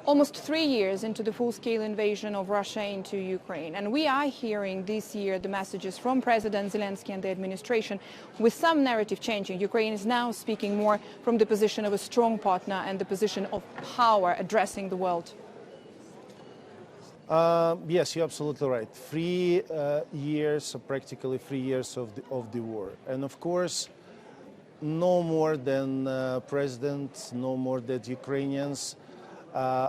Almost 3 years into the full-scale invasion of Russia into Ukraine, and we are hearing this year the messages from President Zelensky and the administration, with some narrative changing. Ukraine is now speaking more from the position of a strong partner and the position of power addressing the world. Yes, you're absolutely right. 3 years, practically 3 years of the war. And of course, no more than President, no more than Ukrainians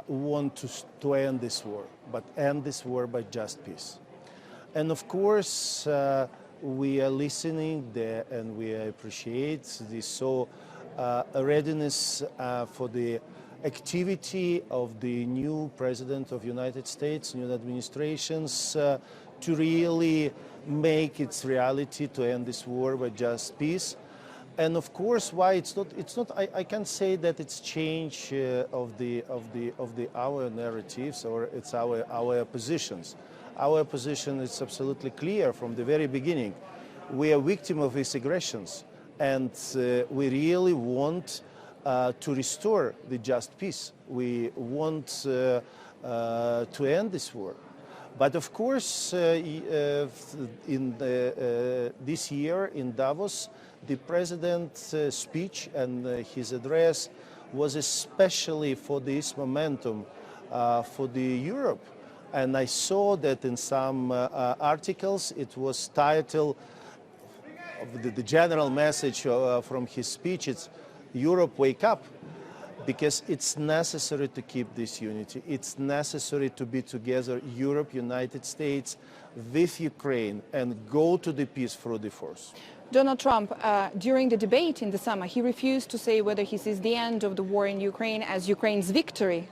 want to end this war, but end this war by just peace. And of course, we are listening there, and we appreciate this readiness for the activity of the new President of the United States, new administrations, to really make its reality to end this war by just peace. And of course, why it's not. I can't say that it's change of our narratives, or it's our positions. Our position is absolutely clear from the very beginning. We are victim of these aggressions, and we really want to restore the just peace. We want to end this war. But of course, in this year in Davos, the President's speech and his address was especially for this momentum for the Europe. And I saw that in some articles it was titled, the general message from his speech, it's Europe, wake up. Because it's necessary to keep this unity. It's necessary to be together, Europe, United States, with Ukraine, and go to the peace through the force. Donald Trump, during the debate in the summer, he refused to say whether he sees the end of the war in Ukraine as Ukraine's victory,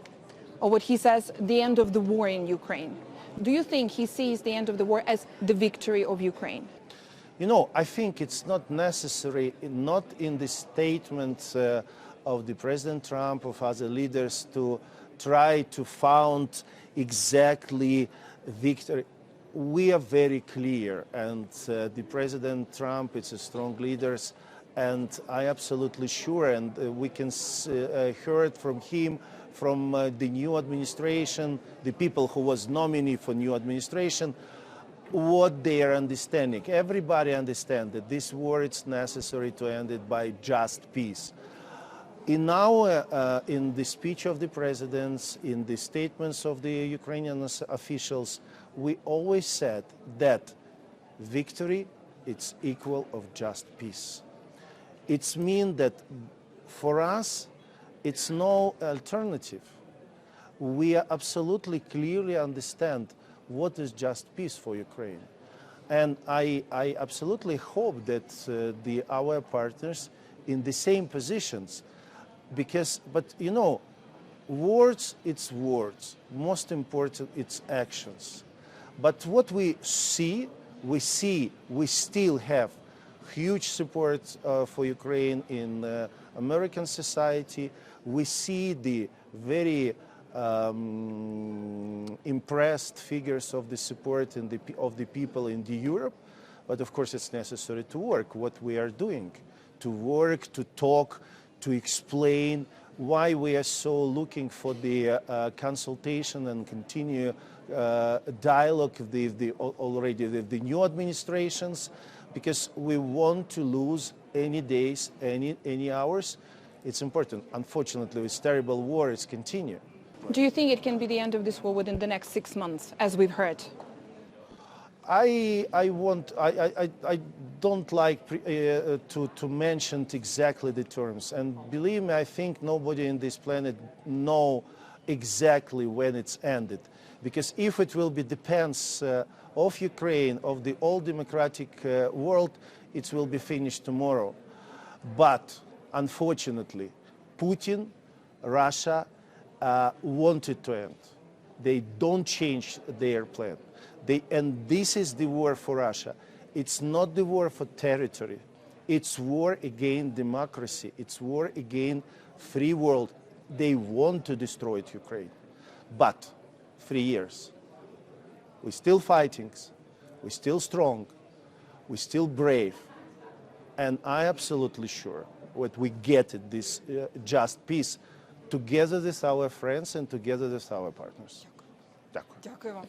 or what he says, the end of the war in Ukraine. Do you think he sees the end of the war as the victory of Ukraine? You know, I think it's not necessary, not in the statements of the President Trump, of other leaders, to try to found exactly victory. We are very clear, and the President Trump is a strong leader, and I absolutely sure, and we can heard from him, from the new administration, the people who was nominee for new administration, what they are understanding. Everybody understands that this war is necessary to end it by just peace. In the speech of the presidents, in the statements of the Ukrainian officials, we always said that victory is equal of just peace. It means that for us, it's no alternative. We absolutely clearly understand what is just peace for Ukraine. And I absolutely hope that our partners in the same positions. But you know, words, it's words. Most important, it's actions. But what we still have huge support for Ukraine in American society. We see the very impressed figures of the support of the people in Europe. But of course, it's necessary to work what we are doing, to work, to talk, to explain why we are so looking for the consultation and continue dialogue with the new administrations, because we want to lose any days, any hours. It's important. Unfortunately, this terrible war is continue. Do you think it can be the end of this war within the next 6 months, as we've heard? I don't like to mention exactly the terms, and believe me, I think nobody in this planet know exactly when it's ended, because if it will be depends of Ukraine, of the all democratic world, it will be finished tomorrow. But unfortunately, Putin, Russia wanted to end. They don't change their plan. And this is the war for Russia. It's not the war for territory. It's war against democracy. It's war against free world. They want to destroy Ukraine. But 3 years. We're still fighting. We're still strong. We're still brave. And I'm absolutely sure what we get at this just peace together with our friends and together with our partners. Дякую. Дякую вам.